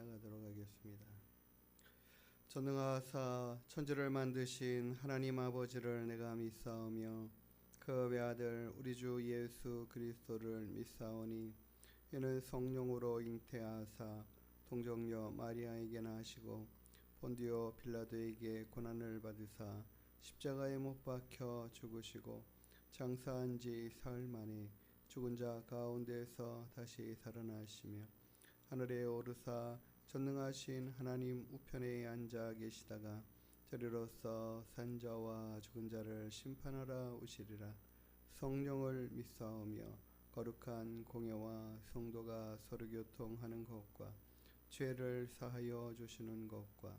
나아가도록 하겠습니다. 전능하사 천지를 만드신 하나님 아버지를 내가 믿사오며 그 외아들 우리 주 예수 그리스도를 믿사오니 이는 성령으로 잉태하사 동정녀 마리아에게 나시고 본디오 빌라도에게 고난을 받으사 십자가에 못 박혀 죽으시고 장사한 지 사흘 만에 죽은 자 가운데서 다시 살아나시며 하늘에 오르사 전능하신 하나님 우편에 앉아 계시다가 저리로서 산자와 죽은 자를 심판하러 오시리라. 성령을 믿사오며 거룩한 공예와 성도가 서로 교통하는 것과 죄를 사하여 주시는 것과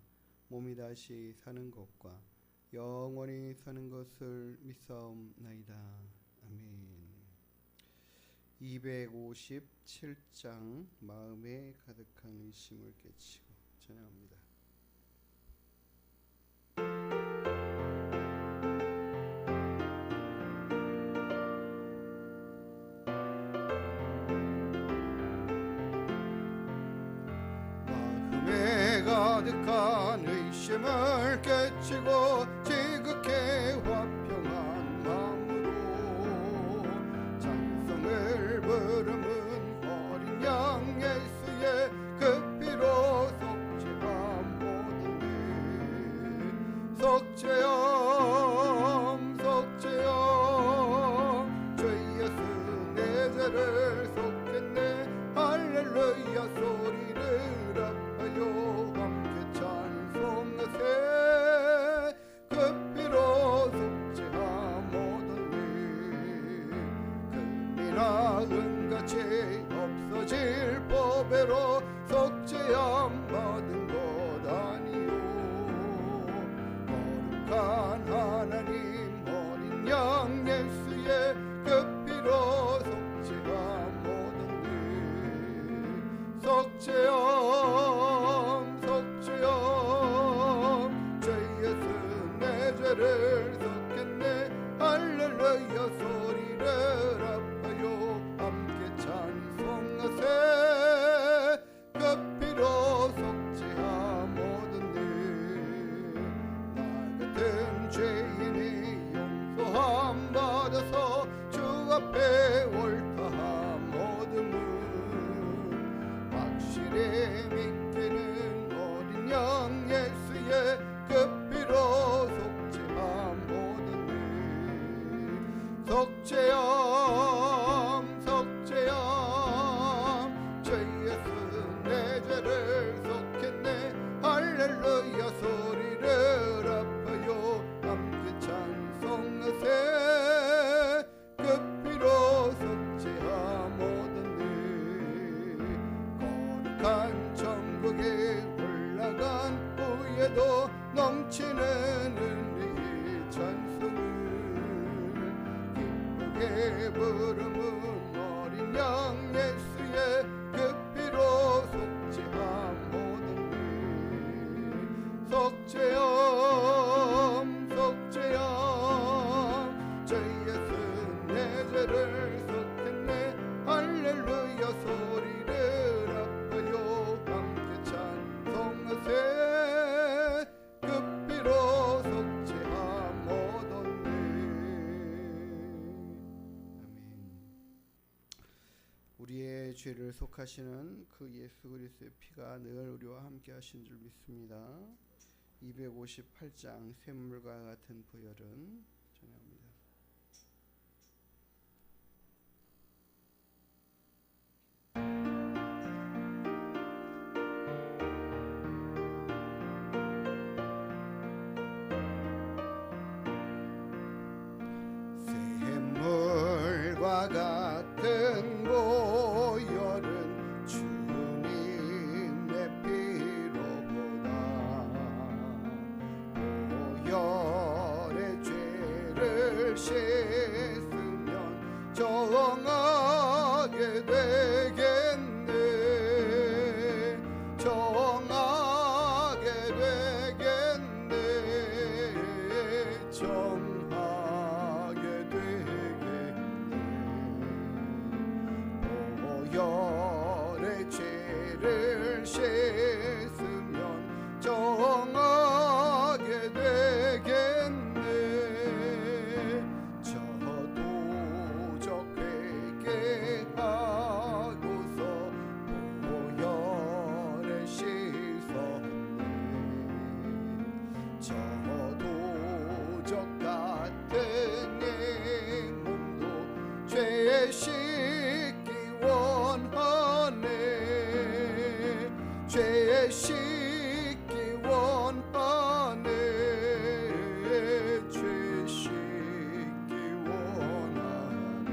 몸이 다시 사는 것과 영원히 사는 것을 믿사옵나이다. 아멘. 257장 마음에 가득한 의심을 깨치고 찬양합니다. 마음에 가득한 의심을 깨치고 지극히 화평한 마음으로 찬송을 부르는 어린 양 예수의 그 피로 속죄함 모든 일 속죄함 속죄함 주 예수 내 죄를 속했네 할렐루야 소리를 아파요 함께 찬송하세 그 피로 속죄함 모든 일 금이나 은같이 없어질 보배로 속죄함 받은 것 아니요 거룩한 하나님 어린 양 예수의 그 피로 속죄함 모든 일 속죄함 속죄함 주 예수 내 죄를 속했네 할렐루야 소리를 아파요 함께 찬송하세 그 피로 속죄함 모든 일 나 같은 죄인이 용서함 받아서 주 앞에 옳다함 모든 확실히 믿기는 어린 양 예수의 그 피로 속죄함 모든 일 속죄함 속죄함 주 예수 내 죄를 속했네 할렐루야 소리를 아파요 함께 찬송하세 그 피로 속죄함 모든 일 거룩한 천국에 올라간 후에도 넘치는 은혜의 찬송을 기쁘게 부르는 어린 양 예수의 그 피로 속죄함 모든 일 속죄함 속죄함 주 예수 내 죄를 속했네 할렐루야 소리를 아파요 함께 찬송하세 그 피로 속죄함 모든 일 아멘. 우리의 죄를 속하시는 그 예수 그리스도의 피가 늘 우리와 함께 하신 줄 믿습니다. 258장 샘물과 같은 보혈은 전합니다. 샘물과 같은 보혈은 주님의 피로보다 보혈의 죄 씻기 원하네 죄 씻기 원하네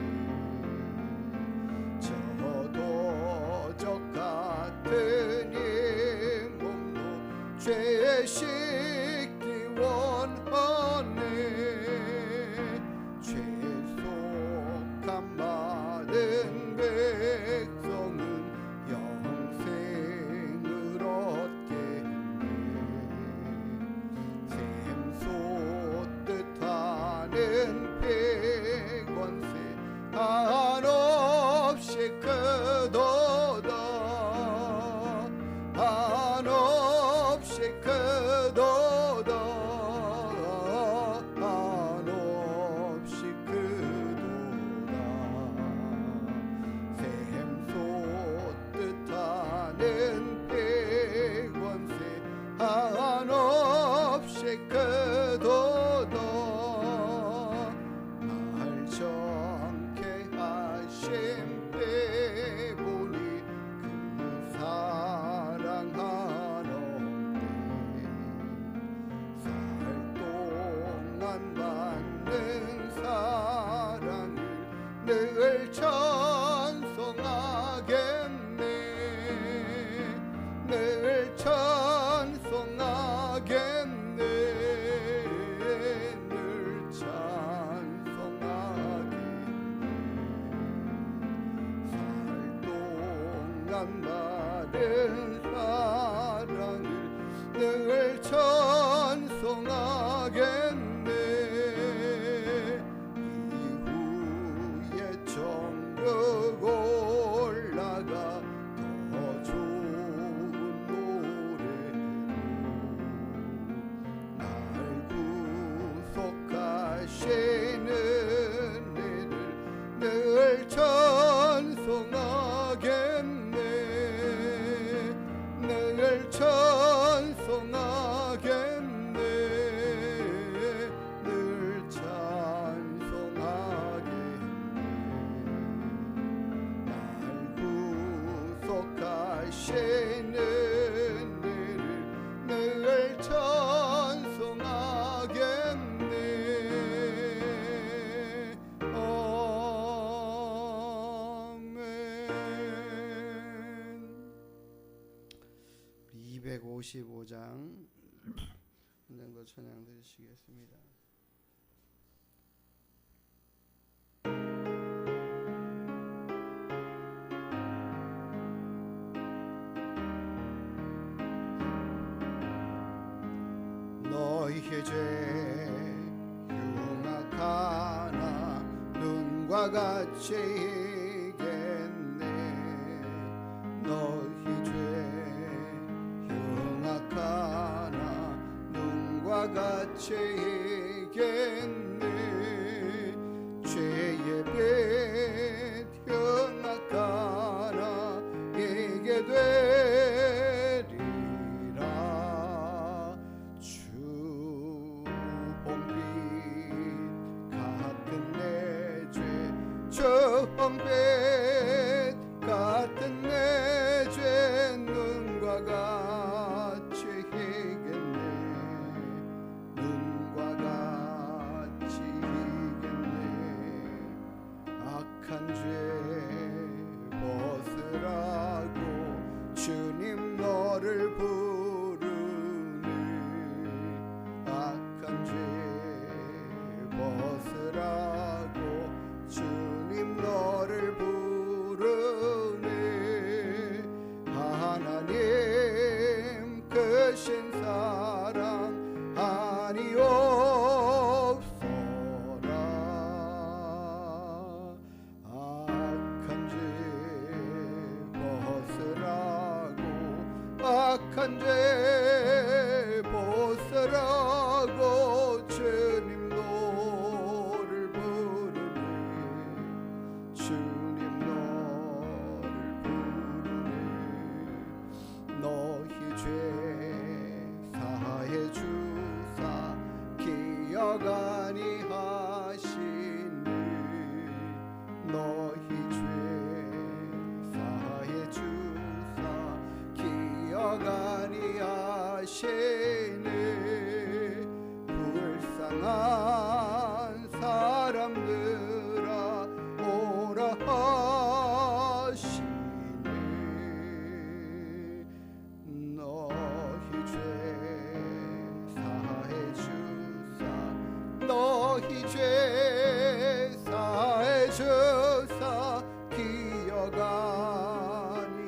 저도 저 같은 이 몸도 죄 씻기 원하네 죄속함 받은 백성은 영생을 얻겠네 샘솟듯하는 백원세 한없이 크도다 한없이 크도다 한없이 크도다 샘솟듯하는 백원세 한없이 크도다 날 정케 하심 빼보니 그 사랑 한없네 살 동안 받는 사랑을 늘 찬송하겠네 늘 찬송하겠네 늘 찬송하겠네 살 동안 받은 사랑을 늘 찬송하겠네 이후에 정력 올라가 더 좋은 노래로 날 구속하시는 이를 늘 찬송하겠네 늘 찬송하겠네 늘 찬송하겠네 날 구속하시는 이를 늘 찬송하겠네 아멘 255장 한장더 찬양 드리시겠습니다. 너희의 죄 흉악하나 눈과 같이 이겠네 너희 죄 흉악하나 눈과 같이 이겠네 죄의 빛 흉악하나 이게 되리라 주홍빛 같은 내 죄 주홍빛 같은 내 죄 눈과 같이 희겠네 눈과 같이 희겠네 악한 죄 벗으라고 주님 너를 부르네 악한 죄 벗으라고 주님 너를 부르네 하나님 크신 사랑 아니옵소라 악한 죄 벗으라고 악한 죄 벗으라고 주님 너를 부르네 주님 너를 부르네 너희 죄 사해 주사 기억 아니하시니 너희 죄 사해 주사 기억 기억하니 하시네. 불쌍한 사람들아 오라 하시네. 너희 죄 사해 주사 너희 죄 사해 주사 기억하니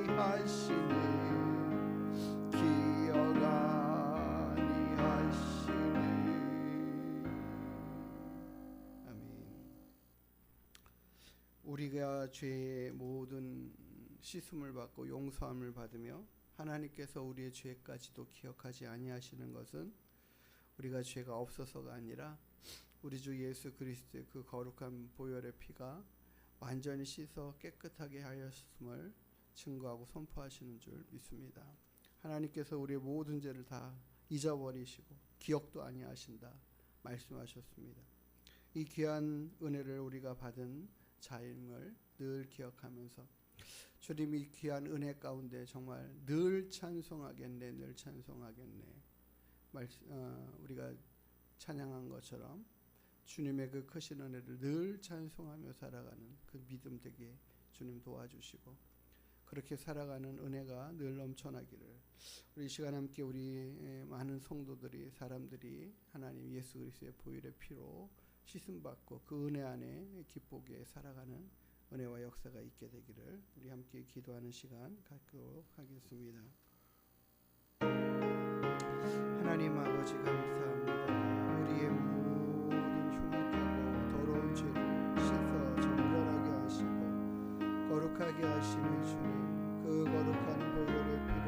하시네. 기억하니 하시네. 아멘. 우리가 죄의 모든 씻음을 받고 용서함을 받으며 하나님께서 우리의 죄까지도 기억하지 아니하시는 것은 우리가 죄가 없어서가 아니라 우리 주 예수 그리스도의 그 거룩한 보혈의 피가 완전히 씻어 깨끗하게 하였음을 증거하고 선포하시는 줄 믿습니다. 하나님께서 우리의 모든 죄를 다 잊어버리시고 기억도 아니하신다 말씀하셨습니다. 이 귀한 은혜를 우리가 받은 자임을 늘 기억하면서 주님 이 귀한 은혜 가운데 정말 늘 찬송하겠네, 늘 찬송하겠네. 우리가 찬양한 것처럼 주님의 그 크신 은혜를 늘 찬송하며 살아가는 그 믿음 되게 주님 도와주시고 그렇게 살아가는 은혜가 늘 넘쳐나기를 우리 시간 함께 우리 많은 성도들이 사람들이 하나님 예수 그리스도의 보혈의 피로 씻음받고 그 은혜 안에 기쁘게 살아가는 은혜와 역사가 있게 되기를 우리 함께 기도하는 시간 갖도록 하겠습니다. 하나님 아버지 감사합니다. 우리의 모든 흉악하고 더러운 죄를 씻어 정결하게 하시고 거룩하게 하시는 주님, 그 거룩한 보혈의 피로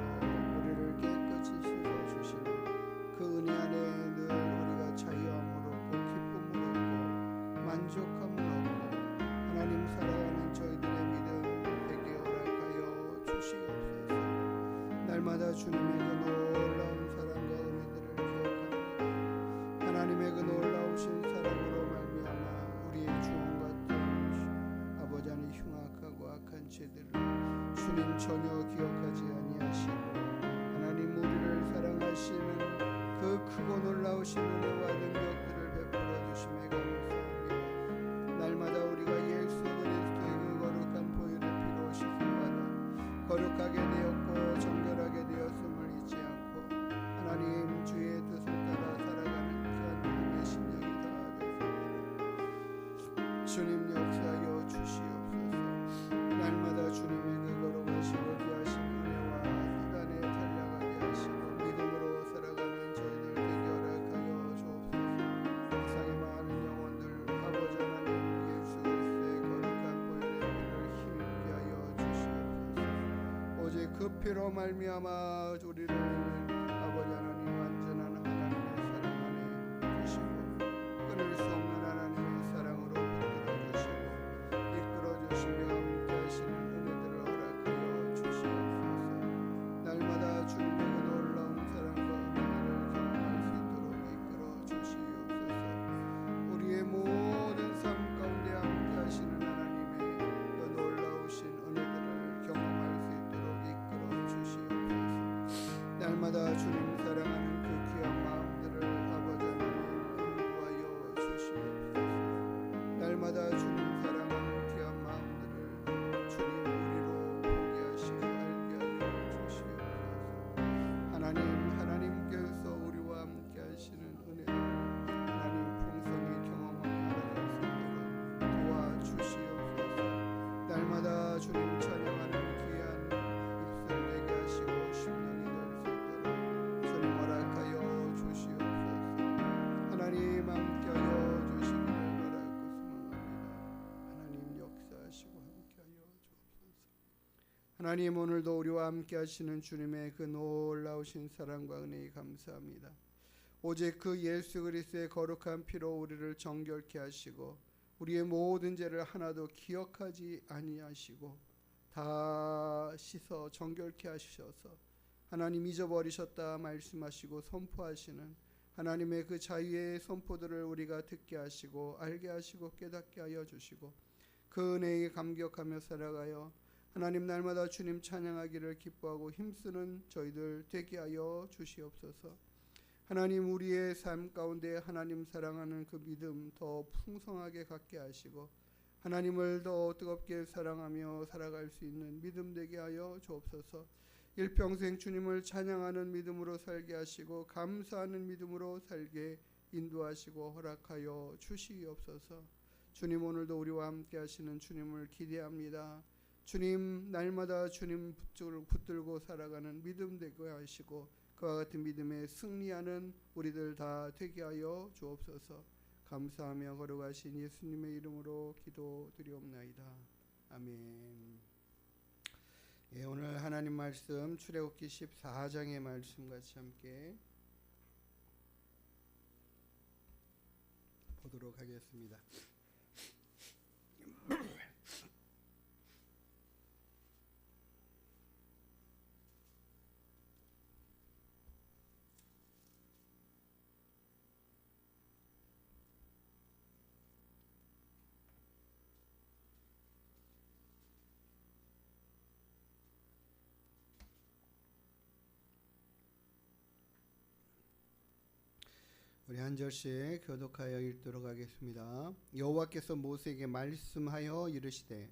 우리를 깨끗이 씻어 주시는 그 은혜 안에 늘 우리가 자유함을 얻고 기쁨을 얻고 만족함을 얻고 하나님 살아가는 저희들의 믿음 되게 허락하여 주시옵소서. 날마다 주님의 그 놀라운 사랑과 은혜들을 기억합니다. 하나님의 그 놀라우신 사랑으로 말미암아 우리의 주홍 같은 아버지 하나님 흉악하고 악한 죄들을 주님 전혀 기억하지 아니하시고 하나님 우리를 사랑하시는 그 크고 놀라우신 은혜와 능력들을 베풀어 주심에 감사합니다. 날마다 우리가 예수 그리스도의 그 거룩한 보혈의 피로 씻음받아 거룩하게 되었고 정결하게 되었음을 잊지 않고 하나님 주의 뜻을 따라 살아가는 귀한 믿음의 심령이 다 되소서. 주님 역사하여 주시옵소서. 날마다 주님의 그 거룩하시고 귀하신 은혜와 수단에 달려가게 하시고 믿음으로 살아가는 저희들 되게 허락하여 주옵소서. 세상의 많은 영혼들 아버지 하나님 예수 그리스도의 거룩한 보혈의 피를 힘있게 하여 주시옵소서. 오직 그 피로 말미암아 우리를 아버지 하나님 완전한 하나님의 사랑 안에 두시고 끊을 수 없는 하나님의 사랑으로 붙들어 주시고 이끌어 주시며 함께 하시는 은혜들을 허락하여 주시옵소서. 날마다 주님의 그 놀라운 사랑과 은혜를 경험할 수 있도록 이끌어 주시옵소서. 우리의 모든 삶 가운데 함께 하시는 하나님의 그 놀라우신 은혜들을 경험할 수 있도록 이끌어 주시옵소서. 날마다 주님 사랑하는 그 귀한 마음들을 아버지 하나님 인도하여 주시옵소서. 날마다 주님 사랑하는 귀한 마음들을 주님 우리로 보게 하시고 알게 하여 주시옵소서. 하나님께서 우리와 함께 하시는 은혜를 하나님 풍성히 경험하며 알아갈 수 있도록 도와주시옵소서. 날마다 주님 찬양하는 귀한 입술 되게 하시고 심령이 될 수 있도록 주님 허락하여 주시옵소서. 하나님 함께하여 주시기를 바라고 소망합니다. 하나님 역사하시고 함께하여 주옵소서. 하나님 오늘도 우리와 함께하시는 주님의 그 놀라우신 사랑과 은혜에 감사합니다. 오직 그 예수 그리스도의 거룩한 피로 우리를 정결케 하시고 우리의 모든 죄를 하나도 기억하지 아니하시고 다 씻어 정결케 하셔서 하나님 잊어버리셨다 말씀하시고 선포하시는 하나님의 그 자유의 선포들을 우리가 듣게 하시고 알게 하시고 깨닫게 하여 주시고 그 은혜에 감격하며 살아가요 하나님 날마다 주님 찬양하기를 기뻐하고 힘쓰는 저희들 되게 하여 주시옵소서. 하나님 우리의 삶 가운데 하나님 사랑하는 그 믿음 더 풍성하게 갖게 하시고 하나님을 더 뜨겁게 사랑하며 살아갈 수 있는 믿음 되게 하여 주옵소서. 일평생 주님을 찬양하는 믿음으로 살게 하시고 감사하는 믿음으로 살게 인도하시고 허락하여 주시옵소서. 주님 오늘도 우리와 함께 하시는 주님을 기대합니다. 주님 날마다 주님 붙들고 살아가는 믿음 되게 하시고 그와 같은 믿음에 승리하는 우리들 다 되게 하여 주옵소서. 감사하며 걸어가신 예수님의 이름으로 기도드리옵나이다. 아멘. 예, 오늘 하나님 말씀 출애굽기 14장의 말씀 같이 함께 보도록 하겠습니다. 우리 한 절씩 교독하여 읽도록 하겠습니다. 여호와께서 모세에게 말씀하여 이르시되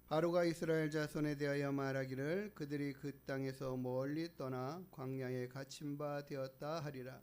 바로가 이스라엘 자손에 대하여 말하기를 그들이 그 땅에서 멀리 떠나 광야에 갇힌 바 되었다 하리라.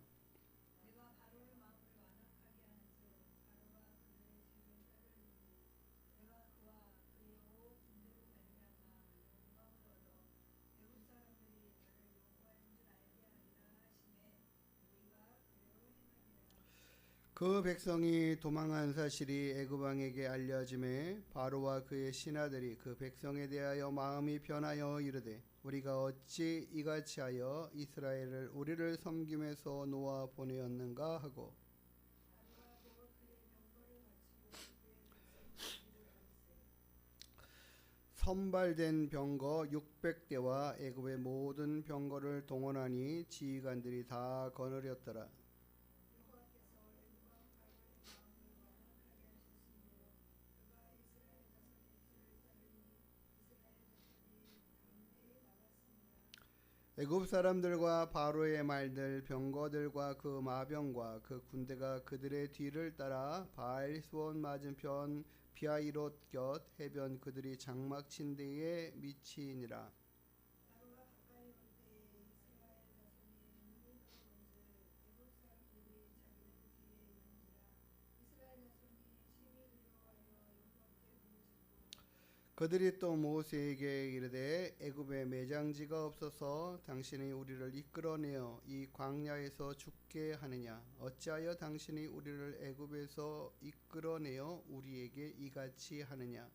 그 백성이 도망한 사실이 애굽 왕에게 알려짐에 바로와 그의 신하들이 그 백성에 대하여 마음이 변하여 이르되 우리가 어찌 이같이 하여 이스라엘을 우리를 섬김에서 놓아 보내었는가 하고 선발된 병거 600대와 애굽의 모든 병거를 동원하니 지휘관들이 다 거느렸더라. 애굽 사람들과 바로의 말들 병거들과 그 마병과 그 군대가 그들의 뒤를 따라 바알스온 맞은편 비아이롯 곁 해변 그들이 장막 친 데에 미치니라. 그들이 또 모세에게 이르되 애굽에 매장지가 없어서 당신이 우리를 이끌어내어 이 광야에서 죽게 하느냐 어찌하여 당신이 우리를 애굽에서 이끌어내어 우리에게 이같이 하느냐.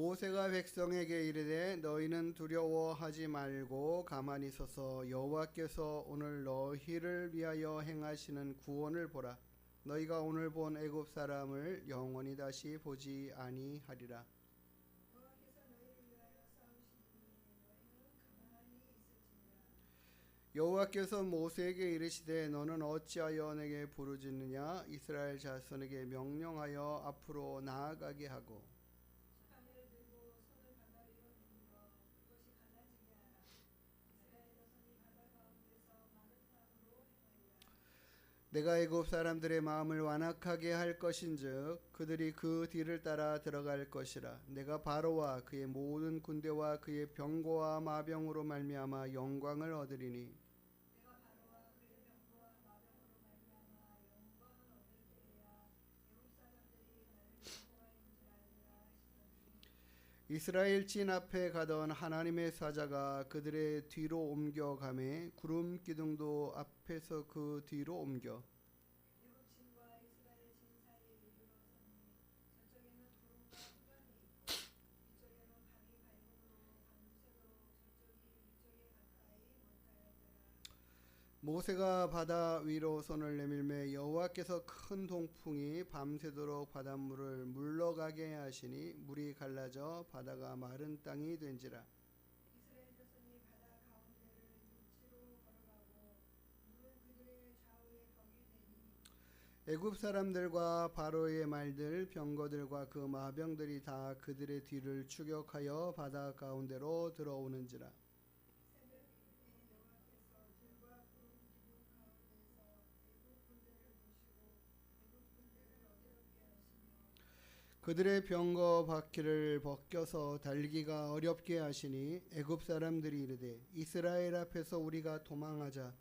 모세가 백성에게 이르되 너희는 두려워하지 말고 가만히 서서 여호와께서 오늘 너희를 위하여 행하시는 구원을 보라. 너희가 오늘 본 애굽 사람을 영원히 다시 보지 아니하리라. 여호와께서 모세에게 이르시되 너는 어찌하여 내게 부르짖느냐. 이스라엘 자손에게 명령하여 앞으로 나아가게 하고 내가 애굽 사람들의 마음을 완악하게 할 것인즉 그들이 그 뒤를 따라 들어갈 것이라. 내가 바로와 그의 모든 군대와 그의 병거와 마병으로 말미암아 영광을 얻으리니 이스라엘 진 앞에 가던 하나님의 사자가 그들의 뒤로 옮겨가매 구름 기둥도 앞에서 그 뒤로 옮겨 모세가 바다 위로 손을 내밀매 여호와께서 큰 동풍이 밤새도록 바닷물을 물러가게 하시니 물이 갈라져 바다가 마른 땅이 된지라. 이스라엘 자손이 바다 가운데를 육지로 걸어가고 물은 그들의 좌우에 벽이 되니 애굽 사람들과 바로의 말들 병거들과 그 마병들이 다 그들의 뒤를 추격하여 바다 가운데로 들어오는지라. 새벽 이르되 여호와께서 들과 구름 기둥 가운데서 애굽 군대를 보시고 애굽 군대를 어지럽게 하시며 그들의 병거 바퀴를 벗겨서 달기가 어렵게 하시니 애굽 사람들이 이르되 이스라엘 앞에서 우리가 도망하자.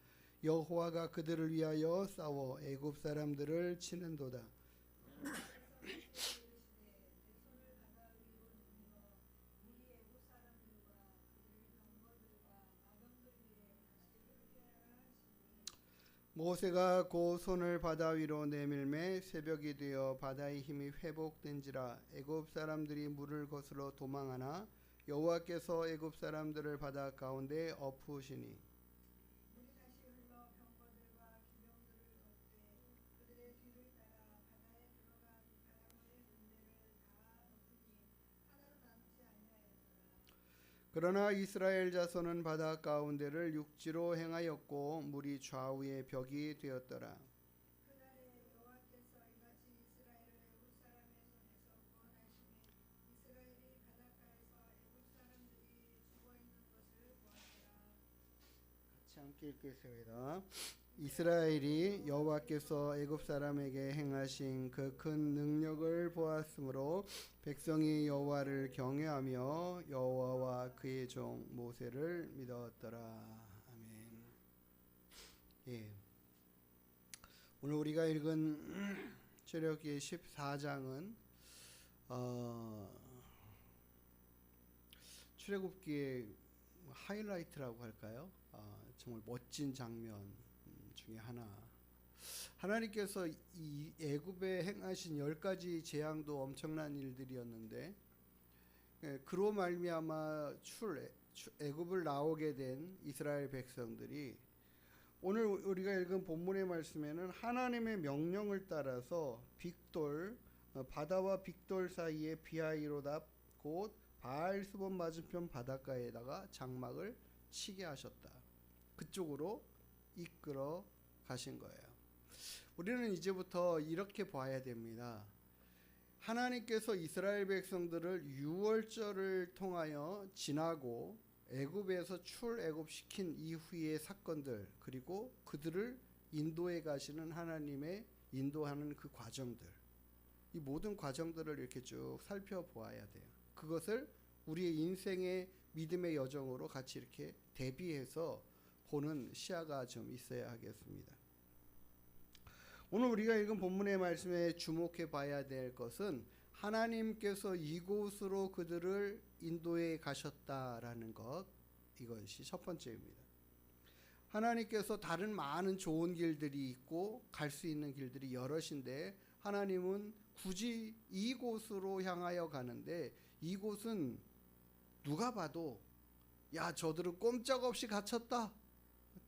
여호와가 그들을 위하여 싸워 애굽 사람들을 치는도다. 여호와께서 모세에게 이르시되 내 손을 바다 위로 내밀어 물이 애굽 사람들과 그들의 병거들과 마병들 위에 다시 흐르게 하라 하시니 모세가 곧 손을 바다 위로 내밀매 새벽이 되어 바다의 힘이 회복된지라. 애굽 사람들이 물을 거스러 도망하나 여호와께서 애굽 사람들을 바다 가운데 엎으시니 물이 다시 흘러 병거들과 기병들을 덮되 그들의 뒤를 따라 바다에 들어간 바람의 군대를 다 덮으니 하나도 남지 아니하였더라. 그러나 이스라엘 자손은 바다 가운데를 육지로 행하였고 물이 좌우의 벽이 되었더라. 그날에 여호와께서 이같이 이스라엘을 애굽 사람의 손에서 구원하시니 이스라엘이 바닷가에서 애굽 사람들이 죽어 있는 것을 보았더라. 같이 함께 읽겠습니다. 이스라엘이 여호와께서 애굽 사람에게 행하신 그 큰 능력을 보았으므로 백성이 여호와를 경외하며 여호와와 그의 종 모세를 믿었더라. 아멘. 예. 오늘 우리가 읽은 출애굽기 14장은 출애굽기의 하이라이트라고 할까요? 정말 멋진 장면 중에 하나. 하나님께서 이 애굽에 행하신 10가지 재앙도 엄청난 일들이었는데 그로 말미암아 애굽을 나오게 된 이스라엘 백성들이 오늘 우리가 읽은 본문의 말씀에는 하나님의 명령을 따라서 빅돌 바다와 빅돌 사이에 비하이로답 곧 바알스본 맞은편 바닷가에다가 장막을 치게 하셨다. 그쪽으로 이끌어 가신 거예요. 우리는 이제부터 이렇게 봐야 됩니다. 하나님께서 이스라엘 백성들을 유월절을 통하여 지나고 애굽에서 출애굽시킨 이후의 사건들 그리고 그들을 인도해 가시는 하나님의 인도하는 그 과정들 이 모든 과정들을 이렇게 쭉 살펴보아야 돼요. 그것을 우리의 인생의 믿음의 여정으로 같이 이렇게 대비해서 보는 시야가 좀 있어야 하겠습니다. 오늘 우리가 읽은 본문의 말씀에 주목해 봐야 될 것은 하나님께서 이곳으로 그들을 인도해 가셨다라는 것, 이것이 첫 번째입니다. 하나님께서 다른 많은 좋은 길들이 있고 갈 수 있는 길들이 여럿인데 하나님은 굳이 이곳으로 향하여 가는데 이곳은 누가 봐도 야 저들은 꼼짝없이 갇혔다.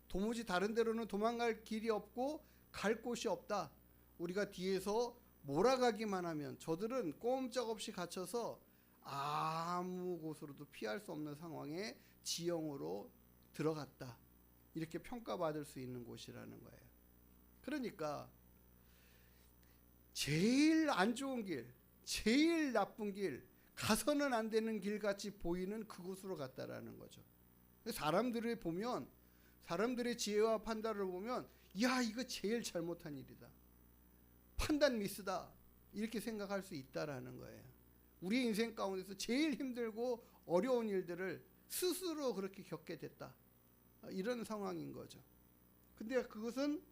도무지 다른 데로는 도망갈 길이 없고 갈 곳이 없다. 우리가 뒤에서 몰아가기만 하면 저들은 꼼짝없이 갇혀서 아무 곳으로도 피할 수 없는 상황에 지형으로 들어갔다. 이렇게 평가받을 수 있는 곳이라는 거예요. 그러니까 제일 안 좋은 길, 제일 나쁜 길, 가서는 안 되는 길같이 보이는 그곳으로 갔다라는 거죠. 사람들을 보면 사람들의 지혜와 판단을 보면 야 이거 제일 잘못한 일이다. 판단 미스다. 이렇게 생각할 수 있다라는 거예요. 우리 인생 가운데서 제일 힘들고 어려운 일들을 스스로 그렇게 겪게 됐다. 이런 상황인 거죠. 근데 그것은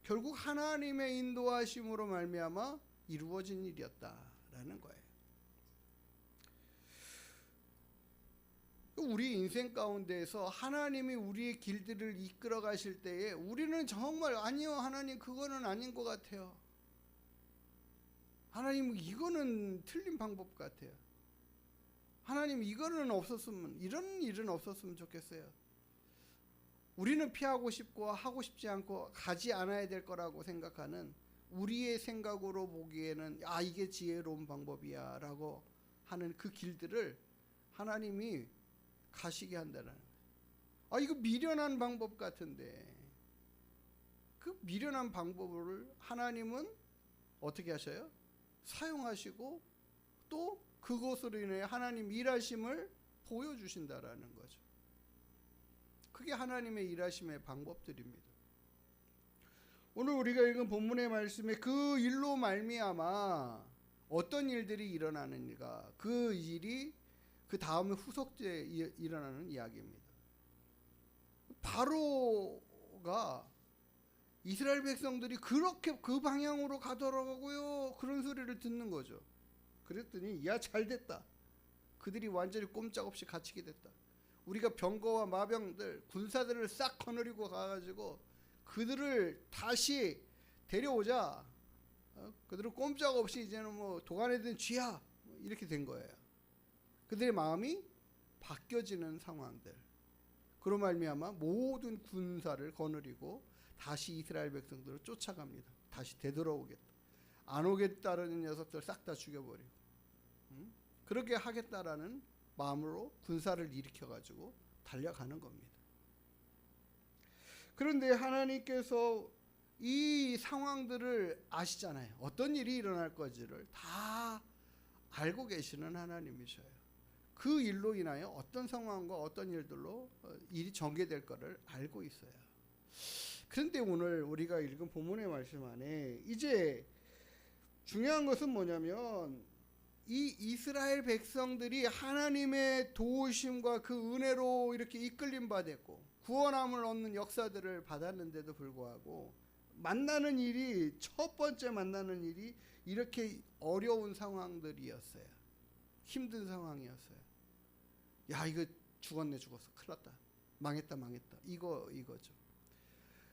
결국 하나님의 인도하심으로 말미암아 이루어진 일이었다라는 거예요. 우리 인생 가운데서 하나님이 우리의 길들을 이끌어 가실 때에 우리는 정말 아니요 하나님 그거는 아닌 것 같아요. 하나님 이거는 틀린 방법 같아요. 하나님 이거는 없었으면 이런 일은 없었으면 좋겠어요. 우리는 피하고 싶고 하고 싶지 않고 가지 않아야 될 거라고 생각하는 우리의 생각으로 보기에는 이게 지혜로운 방법이야 라고 하는 그 길들을 하나님이 가시게 한다는 거예요. 이거 미련한 방법 같은데, 그 미련한 방법을 하나님은 어떻게 하셔요? 사용하시고 또 그것으로 인해 하나님 일하심을 보여주신다라는 거죠. 그게 하나님의 일하심의 방법들입니다. 오늘 우리가 읽은 본문의 말씀에 그 일로 말미암아 어떤 일들이 일어나는가, 그 일이 그 다음에 후속되어 일어나는 이야기입니다. 바로가 이스라엘 백성들이 그렇게 그 방향으로 가더라고요. 그런 소리를 듣는 거죠. 그랬더니 잘 됐다. 그들이 완전히 꼼짝없이 갇히게 됐다. 우리가 병거와 마병들, 군사들을 싹 거느리고 가가지고 그들을 다시 데려오자. 그들은 꼼짝없이 이제는 뭐 도간에 쥐야, 이렇게 된 거예요. 그들의 마음이 바뀌어지는 상황들. 그로 말미암아 모든 군사를 거느리고 다시 이스라엘 백성들을 쫓아갑니다. 다시 되돌아오겠다. 안 오겠다는 녀석들 싹 다 죽여버리고, 그렇게 하겠다라는 마음으로 군사를 일으켜가지고 달려가는 겁니다. 그런데 하나님께서 이 상황들을 아시잖아요. 어떤 일이 일어날 건지를 다 알고 계시는 하나님이셔요. 그 일로 인하여 어떤 상황과 어떤 일들로 일이 전개될 것을 알고 있어요. 그런데 오늘 우리가 읽은 본문의 말씀 안에 이제 중요한 것은 뭐냐면, 이 이스라엘 백성들이 하나님의 도우심과 그 은혜로 이렇게 이끌림 받았고 구원함을 얻는 역사들을 받았는데도 불구하고 만나는 일이, 첫 번째 만나는 일이 이렇게 어려운 상황들이었어요. 힘든 상황이었어요. 이거 죽었네, 죽었어, 큰일 났다, 망했다, 이거죠.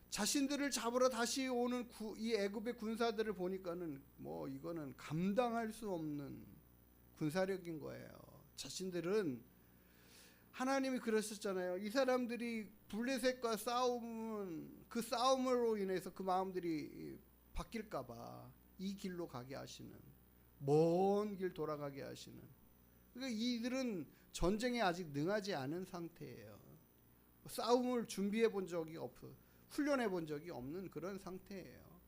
자신들을 잡으러 다시 오는 이 애굽의 군사들을 보니까는 뭐 이거는 감당할 수 없는 군사력인 거예요. 자신들은, 하나님이 그러셨잖아요. 이 사람들이 블레셋과 싸우면 그 싸움으로 인해서 그 마음들이 바뀔까봐 이 길로 가게 하시는, 먼 길 돌아가게 하시는. 그러니까 이들은 전쟁에 아직 능하지 않은 상태예요. 싸움을 준비해 본 적이 없어, 훈련해 본 적이 없는 그런 상태예요.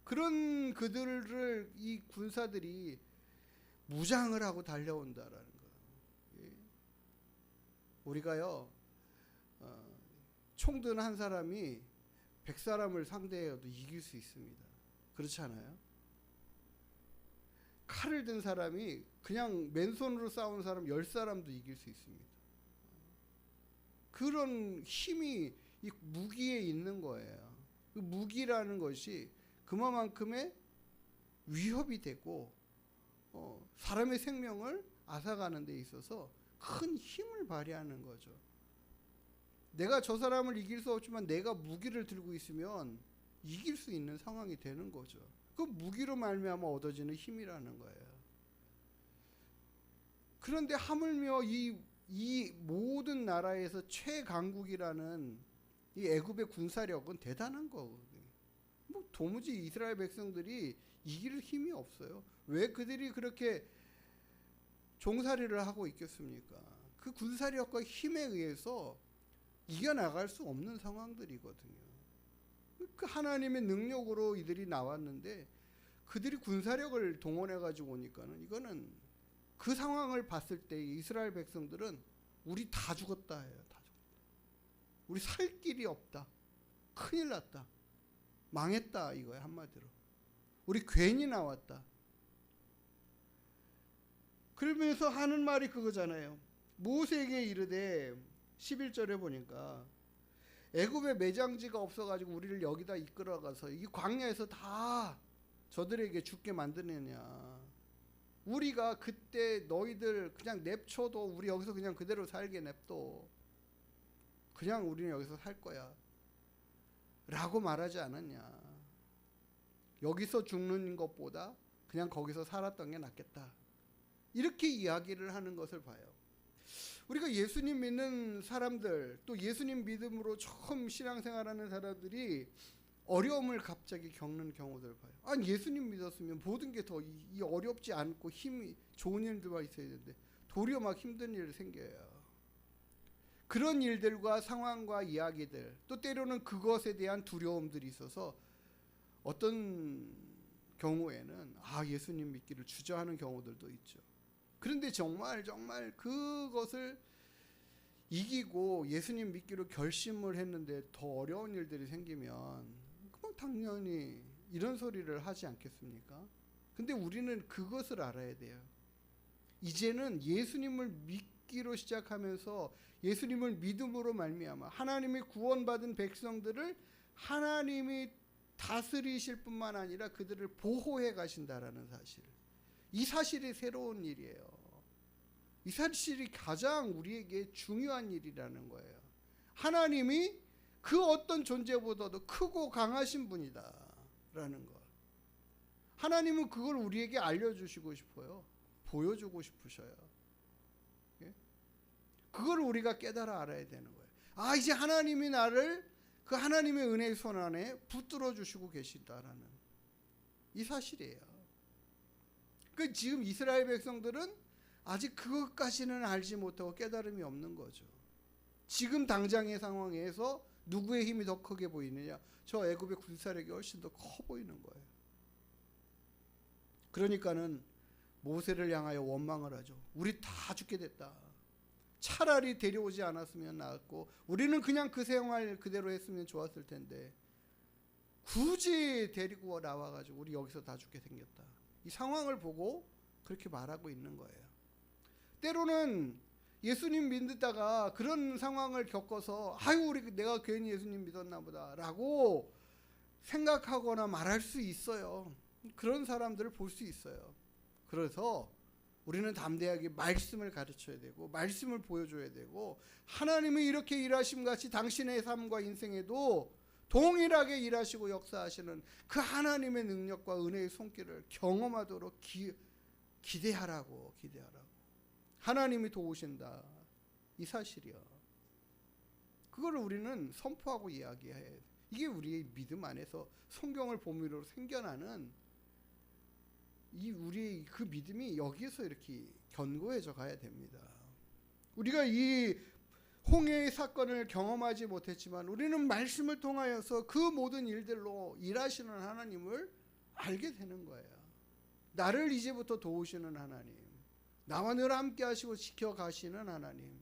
그런 그들을 이 군사들이 무장을 하고 달려온다라는 거예요. 우리가요, 총 든 한 사람이 100사람을 상대해도 이길 수 있습니다. 그렇지 않아요? 칼을 든 사람이 그냥 맨손으로 싸우는 사람 10사람도 이길 수 있습니다. 그런 힘이 이 무기에 있는 거예요. 그 무기라는 것이 그만큼의 위협이 되고 사람의 생명을 앗아가는 데 있어서 큰 힘을 발휘하는 거죠. 내가 저 사람을 이길 수 없지만 내가 무기를 들고 있으면 이길 수 있는 상황이 되는 거죠. 그 무기로 말미암아 얻어지는 힘이라는 거예요. 그런데 하물며 이 모든 나라에서 최강국이라는 이 애굽의 군사력은 대단한 거거든요. 뭐 도무지 이스라엘 백성들이 이길 힘이 없어요. 왜 그들이 그렇게 종살이를 하고 있겠습니까? 그 군사력과 힘에 의해서 이겨나갈 수 없는 상황들이거든요. 그 하나님의 능력으로 이들이 나왔는데 그들이 군사력을 동원해 가지고 오니까는, 이거는 그 상황을 봤을 때 이스라엘 백성들은 우리 다 죽었다 해요. 다 죽었다. 우리 살 길이 없다. 큰일 났다. 망했다, 이거야, 한마디로. 우리 괜히 나왔다. 그러면서 하는 말이 그거잖아요. 모세에게 이르되, 11절에 보니까 애굽에 매장지가 없어가지고 우리를 여기다 이끌어가서 이 광야에서 다 저들에게 죽게 만드느냐. 우리가 그때 너희들 그냥 냅쳐도 우리 여기서 그냥 그대로 살게 냅둬. 그냥 우리는 여기서 살 거야 라고 말하지 않았냐. 여기서 죽는 것보다 그냥 거기서 살았던 게 낫겠다, 이렇게 이야기를 하는 것을 봐요. 우리가 예수님 믿는 사람들, 또 예수님 믿음으로 처음 신앙생활하는 사람들이 어려움을 갑자기 겪는 경우들 봐요. 아니, 예수님 믿었으면 모든 게 더 어렵지 않고 힘이 좋은 일들만 있어야 되는데 도리어 막 힘든 일이 생겨요. 그런 일들과 상황과 이야기들, 또 때로는 그것에 대한 두려움들이 있어서 어떤 경우에는 예수님 믿기를 주저하는 경우들도 있죠. 그런데 정말 그것을 이기고 예수님 믿기로 결심을 했는데 더 어려운 일들이 생기면 그럼 당연히 이런 소리를 하지 않겠습니까? 근데 우리는 그것을 알아야 돼요. 이제는 예수님을 믿기로 시작하면서 예수님을 믿음으로 말미암아 하나님이 구원받은 백성들을 하나님이 다스리실 뿐만 아니라 그들을 보호해 가신다라는 사실. 이 사실이 새로운 일이에요. 이 사실이 가장 우리에게 중요한 일이라는 거예요. 하나님이 그 어떤 존재보다도 크고 강하신 분이다라는 것. 하나님은 그걸 우리에게 알려주시고 싶어요. 보여주고 싶으셔요. 예? 그걸 우리가 깨달아 알아야 되는 거예요. 이제 하나님이 나를 그 하나님의 은혜의 손 안에 붙들어 주시고 계시다라는 이 사실이에요. 지금 이스라엘 백성들은 아직 그것까지는 알지 못하고 깨달음이 없는 거죠. 지금 당장의 상황에서 누구의 힘이 더 크게 보이느냐? 저 애굽의 군사력이 훨씬 더 커 보이는 거예요. 그러니까는 모세를 향하여 원망을 하죠. 우리 다 죽게 됐다. 차라리 데려오지 않았으면 나았고 우리는 그냥 그 생활 그대로 했으면 좋았을 텐데 굳이 데리고 나와가지고 우리 여기서 다 죽게 생겼다. 이 상황을 보고 그렇게 말하고 있는 거예요. 때로는 예수님 믿다가 그런 상황을 겪어서 내가 괜히 예수님 믿었나 보다 라고 생각하거나 말할 수 있어요. 그런 사람들을 볼 수 있어요. 그래서 우리는 담대하게 말씀을 가르쳐야 되고 말씀을 보여줘야 되고 하나님이 이렇게 일하심 같이 당신의 삶과 인생에도 동일하게 일하시고 역사하시는 그 하나님의 능력과 은혜의 손길을 경험하도록 기대하라고. 하나님이 도우신다. 이 사실이요. 그걸 우리는 선포하고 이야기해야 돼요. 이게 우리의 믿음 안에서 성경을 보미로 생겨나는 우리의 그 믿음이 여기에서 이렇게 견고해져 가야 됩니다. 우리가 이 홍해의 사건을 경험하지 못했지만 우리는 말씀을 통하여서 그 모든 일들로 일하시는 하나님을 알게 되는 거예요. 나를 이제부터 도우시는 하나님, 나와 늘 함께 하시고 지켜가시는 하나님,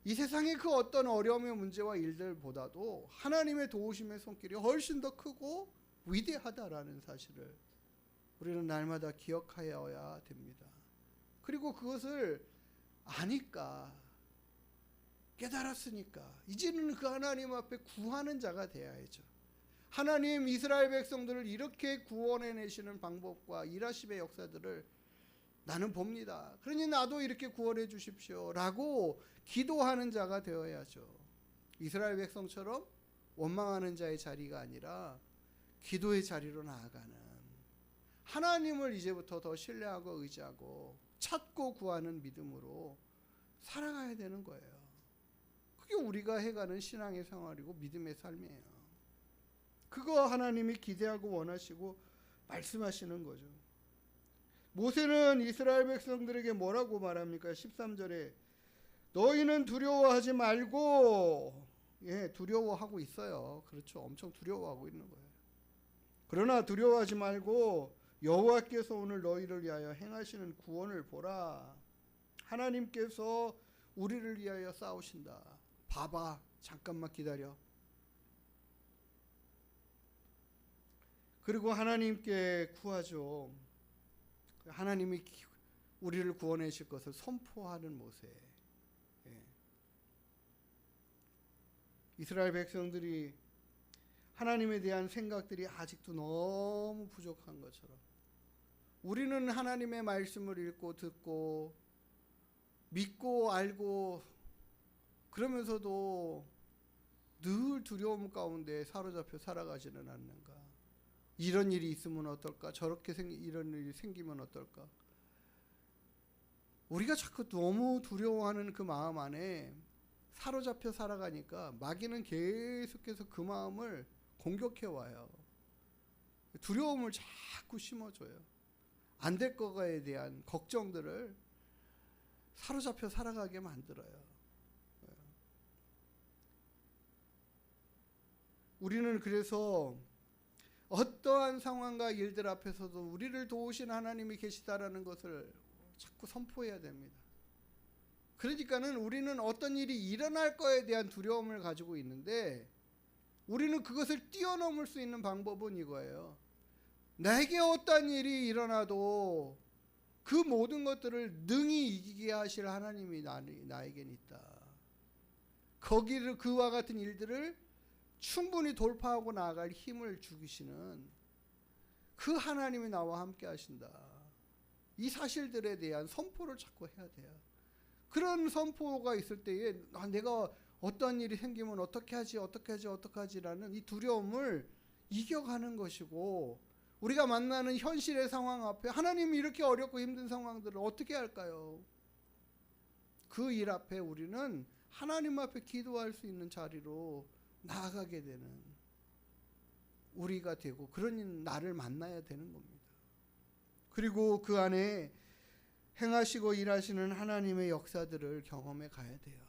이 세상의 그 어떤 어려움의 문제와 일들보다도 하나님의 도우심의 손길이 훨씬 더 크고 위대하다라는 사실을 우리는 날마다 기억하여야 됩니다. 그리고 그것을 아니까, 깨달았으니까 이제는 그 하나님 앞에 구하는 자가 되어야죠. 하나님, 이스라엘 백성들을 이렇게 구원해내시는 방법과 일하심의 역사들을 나는 봅니다. 그러니 나도 이렇게 구원해 주십시오 라고 기도하는 자가 되어야죠. 이스라엘 백성처럼 원망하는 자의 자리가 아니라 기도의 자리로 나아가는, 하나님을 이제부터 더 신뢰하고 의지하고 찾고 구하는 믿음으로 살아가야 되는 거예요. 그게 우리가 해가는 신앙의 생활이고 믿음의 삶이에요. 그거 하나님이 기대하고 원하시고 말씀하시는 거죠. 모세는 이스라엘 백성들에게 뭐라고 말합니까? 13절에 너희는 두려워하지 말고, 두려워하고 있어요. 그렇죠. 엄청 두려워하고 있는 거예요. 그러나 두려워하지 말고 여호와께서 오늘 너희를 위하여 행하시는 구원을 보라. 하나님께서 우리를 위하여 싸우신다. 봐봐. 잠깐만 기다려. 그리고 하나님께 구하죠. 하나님이 우리를 구원해 주실 것을 선포하는 모세. 이스라엘 백성들이 하나님에 대한 생각들이 아직도 너무 부족한 것처럼 우리는 하나님의 말씀을 읽고 듣고 믿고 알고 그러면서도 늘 두려움 가운데 사로잡혀 살아가지는 않는가? 이런 일이 있으면 어떨까? 이런 일이 생기면 어떨까? 우리가 자꾸 너무 두려워하는 그 마음 안에 사로잡혀 살아가니까 마귀는 계속해서 그 마음을 공격해 와요. 두려움을 자꾸 심어줘요. 안 될 거에 대한 걱정들을 사로잡혀 살아가게 만들어요. 우리는 그래서 어떠한 상황과 일들 앞에서도 우리를 도우신 하나님이 계시다라는 것을 자꾸 선포해야 됩니다. 그러니까는 우리는 어떤 일이 일어날 거에 대한 두려움을 가지고 있는데 우리는 그것을 뛰어넘을 수 있는 방법은 이거예요. 내게 어떤 일이 일어나도 그 모든 것들을 능히 이기게 하실 하나님이 나에겐 있다. 거기를 그와 같은 일들을 충분히 돌파하고 나아갈 힘을 주시는 그 하나님이 나와 함께 하신다. 이 사실들에 대한 선포를 자꾸 해야 돼요. 그런 선포가 있을 때에 내가 어떤 일이 생기면 어떻게 하지라는 이 두려움을 이겨가는 것이고, 우리가 만나는 현실의 상황 앞에 하나님이 이렇게 어렵고 힘든 상황들을 어떻게 할까요? 그 일 앞에 우리는 하나님 앞에 기도할 수 있는 자리로 나아가게 되는 우리가 되고, 그런 나를 만나야 되는 겁니다. 그리고 그 안에 행하시고 일하시는 하나님의 역사들을 경험해 가야 돼요.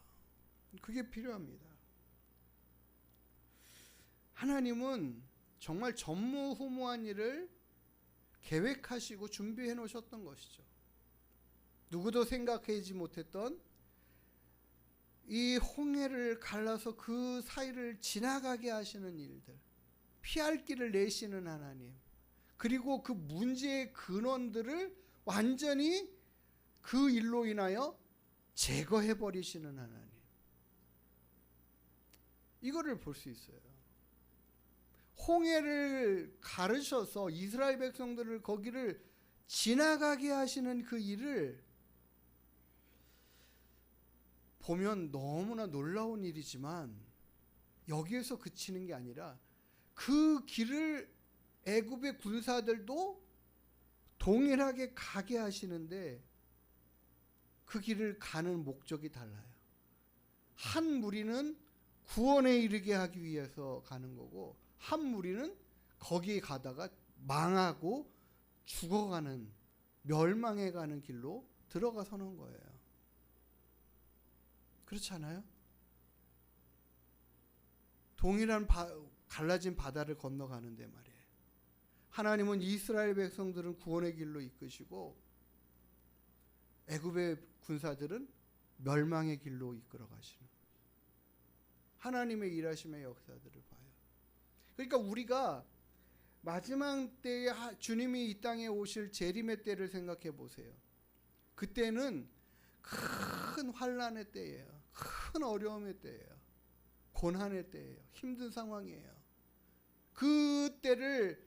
그게 필요합니다. 하나님은 정말 전무후무한 일을 계획하시고 준비해 놓으셨던 것이죠. 누구도 생각하지 못했던 이 홍해를 갈라서 그 사이를 지나가게 하시는 일들, 피할 길을 내시는 하나님, 그리고 그 문제의 근원들을 완전히 그 일로 인하여 제거해 버리시는 하나님, 이거를 볼 수 있어요. 홍해를 가르셔서 이스라엘 백성들을 거기를 지나가게 하시는 그 일을 보면 너무나 놀라운 일이지만, 여기에서 그치는 게 아니라 그 길을 애굽의 군사들도 동일하게 가게 하시는데 그 길을 가는 목적이 달라요. 한 무리는 구원에 이르게 하기 위해서 가는 거고, 한 무리는 거기에 가다가 망하고 죽어가는, 멸망해가는 길로 들어가서는 거예요. 그렇지 않아요? 동일한 갈라진 바다를 건너가는데 말이에요. 하나님은 이스라엘 백성들은 구원의 길로 이끄시고 애굽의 군사들은 멸망의 길로 이끌어 가시는, 하나님의 일하심의 역사들을 봐요. 그러니까 우리가 마지막 때에 주님이 이 땅에 오실 재림의 때를 생각해 보세요. 그때는 큰 환난의 때예요. 큰 어려움의 때예요. 고난의 때예요. 힘든 상황이에요. 그 때를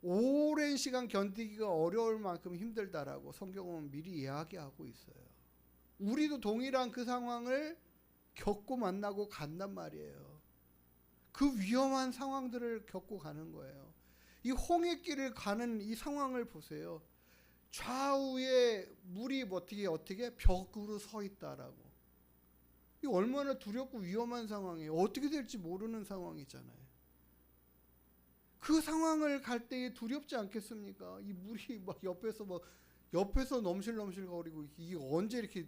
오랜 시간 견디기가 어려울 만큼 힘들다라고 성경은 미리 이야기하고 있어요. 우리도 동일한 그 상황을 겪고 만나고 간단 말이에요. 그 위험한 상황들을 겪고 가는 거예요. 이 홍해길을 가는 이 상황을 보세요. 좌우에 물이 어떻게 벽으로 서 있다라고. 이 얼마나 두렵고 위험한 상황이에요. 어떻게 될지 모르는 상황이잖아요. 그 상황을 갈 때에 두렵지 않겠습니까? 이 물이 막 옆에서 넘실넘실 거리고, 이게 언제 이렇게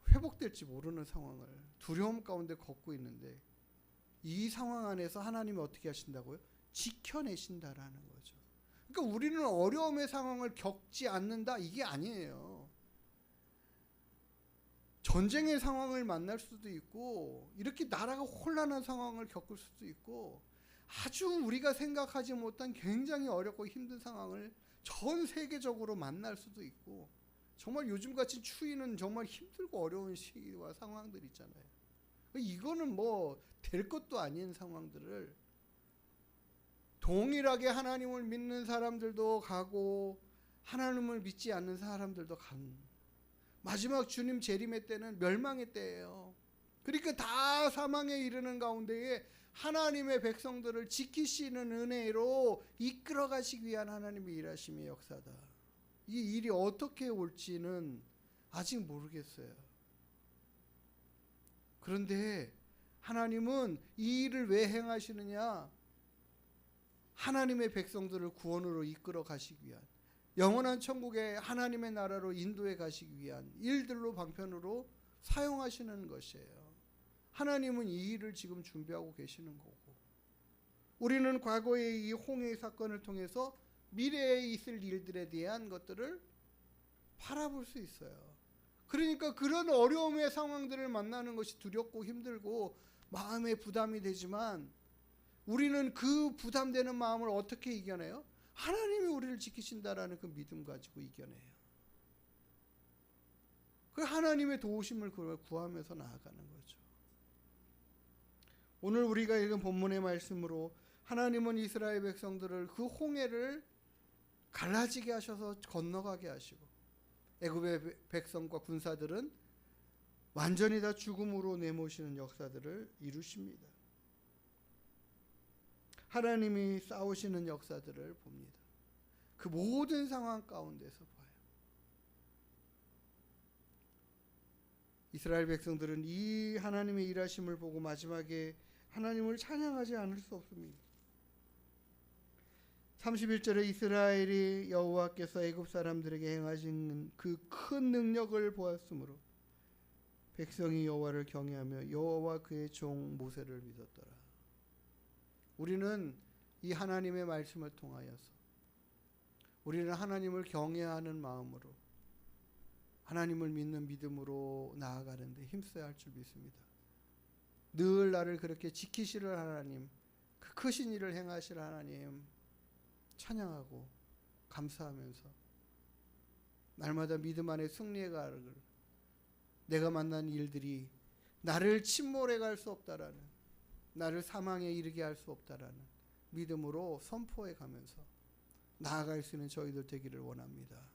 회복될지 모르는 상황을 두려움 가운데 걷고 있는데, 이 상황 안에서 하나님이 어떻게 하신다고요? 지켜내신다라는 거죠. 그러니까 우리는 어려움의 상황을 겪지 않는다, 이게 아니에요. 전쟁의 상황을 만날 수도 있고, 이렇게 나라가 혼란한 상황을 겪을 수도 있고, 아주 우리가 생각하지 못한 굉장히 어렵고 힘든 상황을 전 세계적으로 만날 수도 있고, 정말 요즘같이 추위는 정말 힘들고 어려운 시기와 상황들 있잖아요. 이거는 뭐 될 것도 아닌 상황들을 동일하게 하나님을 믿는 사람들도 가고 하나님을 믿지 않는 사람들도 간, 마지막 주님 재림의 때는 멸망의 때예요. 그러니까 다 사망에 이르는 가운데에 하나님의 백성들을 지키시는 은혜로 이끌어 가시기 위한 하나님의 일하심의 역사다. 이 일이 어떻게 올지는 아직 모르겠어요. 그런데 하나님은 이 일을 왜 행하시느냐? 하나님의 백성들을 구원으로 이끌어 가시기 위한, 영원한 천국에 하나님의 나라로 인도해 가시기 위한 일들로 방편으로 사용하시는 것이에요. 하나님은 이 일을 지금 준비하고 계시는 거고, 우리는 과거의 이 홍해 사건을 통해서 미래에 있을 일들에 대한 것들을 바라볼 수 있어요. 그러니까 그런 어려움의 상황들을 만나는 것이 두렵고 힘들고 마음에 부담이 되지만, 우리는 그 부담되는 마음을 어떻게 이겨내요? 하나님이 우리를 지키신다라는 그 믿음 가지고 이겨내요. 그 하나님의 도우심을 구하면서 나아가는 거죠. 오늘 우리가 읽은 본문의 말씀으로 하나님은 이스라엘 백성들을 그 홍해를 갈라지게 하셔서 건너가게 하시고, 애굽의 백성과 군사들은 완전히 다 죽음으로 내모시는 역사들을 이루십니다. 하나님이 싸우시는 역사들을 봅니다. 그 모든 상황 가운데서 봐요. 이스라엘 백성들은 이 하나님의 일하심을 보고 마지막에 하나님을 찬양하지 않을 수 없습니다. 31절에 이스라엘이 여호와께서 애굽 사람들에게 행하신 그 큰 능력을 보았으므로 백성이 여호와를 경외하며 여호와 그의 종 모세를 믿었더라. 우리는 이 하나님의 말씀을 통하여서 우리는 하나님을 경외하는 마음으로, 하나님을 믿는 믿음으로 나아가는데 힘써야 할 줄 믿습니다. 늘 나를 그렇게 지키시는 하나님, 그 크신 일을 행하실 하나님 찬양하고 감사하면서 날마다 믿음 안에 승리해 가를, 내가 만난 일들이 나를 침몰해 갈 수 없다라는, 나를 사망에 이르게 할 수 없다라는 믿음으로 선포해 가면서 나아갈 수 있는 저희들 되기를 원합니다.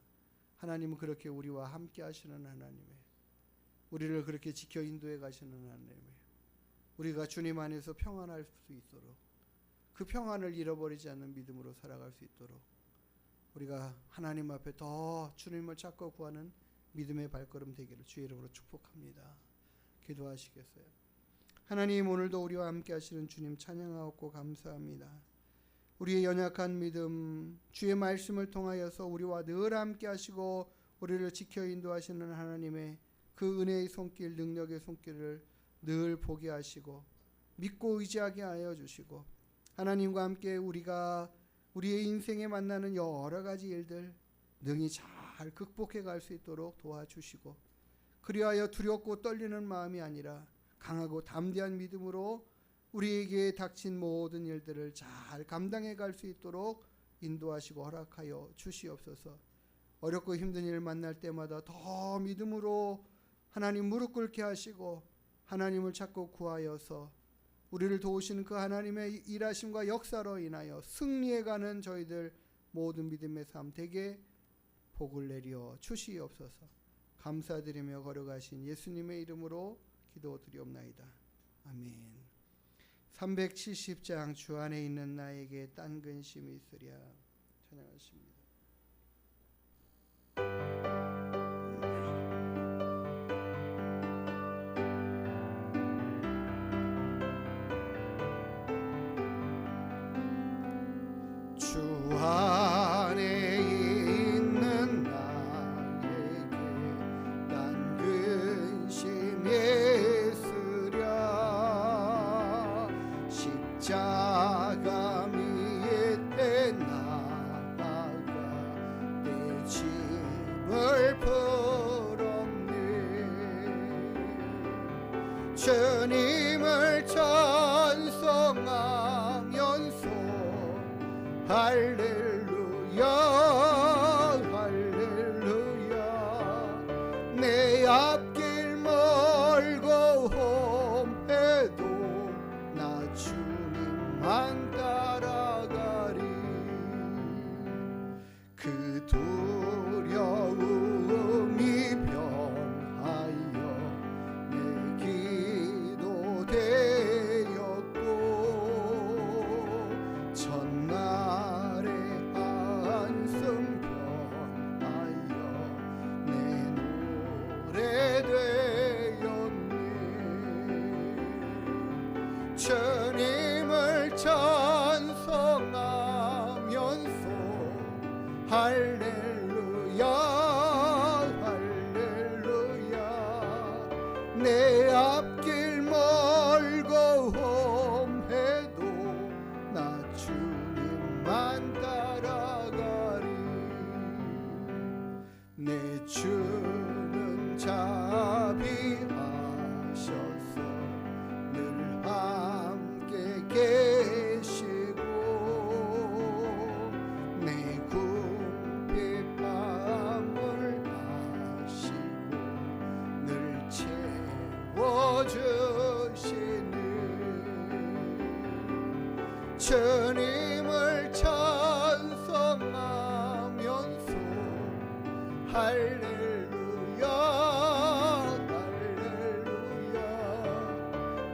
하나님은 그렇게 우리와 함께 하시는 하나님의, 우리를 그렇게 지켜 인도해 가시는 하나님의, 우리가 주님 안에서 평안할 수 있도록, 그 평안을 잃어버리지 않는 믿음으로 살아갈 수 있도록 우리가 하나님 앞에 더 주님을 찾고 구하는 믿음의 발걸음 되기를 주의 이름으로 축복합니다. 기도하시겠어요? 하나님, 오늘도 우리와 함께 하시는 주님 찬양하고 감사합니다. 우리의 연약한 믿음, 주의 말씀을 통하여서 우리와 늘 함께 하시고 우리를 지켜 인도하시는 하나님의 그 은혜의 손길, 능력의 손길을 늘 보게 하시고 믿고 의지하게 하여 주시고, 하나님과 함께 우리가 우리의 인생에 만나는 여러 가지 일들 능히 잘 극복해 갈 수 있도록 도와주시고, 그리하여 두렵고 떨리는 마음이 아니라 강하고 담대한 믿음으로 우리에게 닥친 모든 일들을 잘 감당해 갈 수 있도록 인도하시고 허락하여 주시옵소서. 어렵고 힘든 일 만날 때마다 더 믿음으로 하나님 무릎 꿇게 하시고 하나님을 찾고 구하여서 우리를 도우시는 그 하나님의 일하심과 역사로 인하여 승리해가는 저희들 모든 믿음의 삶 되게 복을 내려 주시옵소서. 감사드리며 걸어가신 예수님의 이름으로 기도드리옵나이다. 아멘. 370장 주 안에 있는 나에게 딴 근심이 있으랴. 찬양하십니다. 주 안에 있는 나에게 딴 근심이 있으랴. 십자가 위에 나아가 내 짐을 풀었네. 주님을 찬송하면서 할렐루야 할렐루야. 내 앞길 멀고 험해도 나 주님만 따라가리. 그 두려움이 변하여 내 기도 되었고, 첫날의 안수 할렐루야 할렐루야 내 앞길 멀고 험해도 나 주님만 따라가리 내 주는 자비하셔서 늘 함께 계시고 내 궁핍함을 아시고 늘 채워주시니 주님을 찬송하면서 할렐루야 할렐루야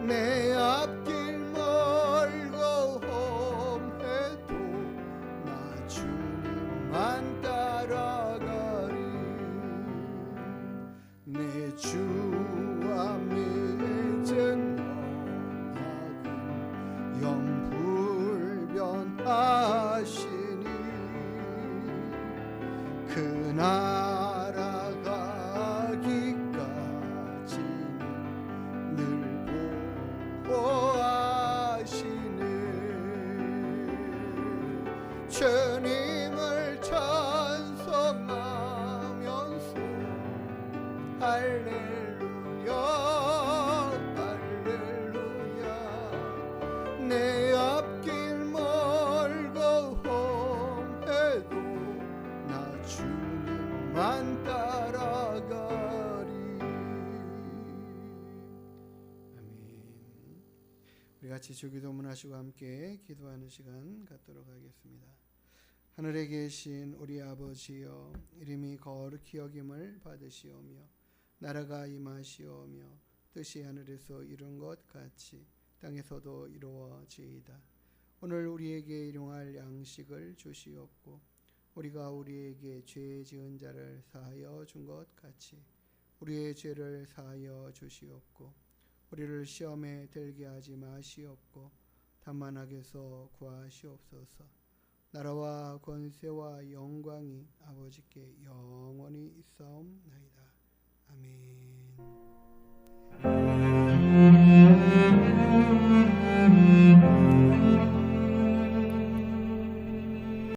내 앞길 멀고 험해도 나 주님만 따라가리 내 주와 맺은 언약은 영불변하시니 그 나라 가기까지는 늘 보호하시네 주님을 찬송하면서 할렐루야 할렐루야 내 앞길 멀고 험해도 나 주님만 따라가리. 아멘. 우리 같이 주기도문 하시고 함께 기도하는 시간 갖도록 하겠습니다. 하늘에 계신 우리 아버지여 이름이 거룩히 여김을 받으시오며 나라가 임하시오며 뜻이 하늘에서 이룬 것 같이 땅에서도 이루어지이다. 오늘 우리에게 일용할 양식을 주시옵고 우리가 우리에게 죄 지은 자를 사하여 준 것 같이 우리의 죄를 사하여 주시옵고 우리를 시험에 들게 하지 마시옵고 다만 악에서 구하시옵소서. 나라와 권세와 영광이 아버지께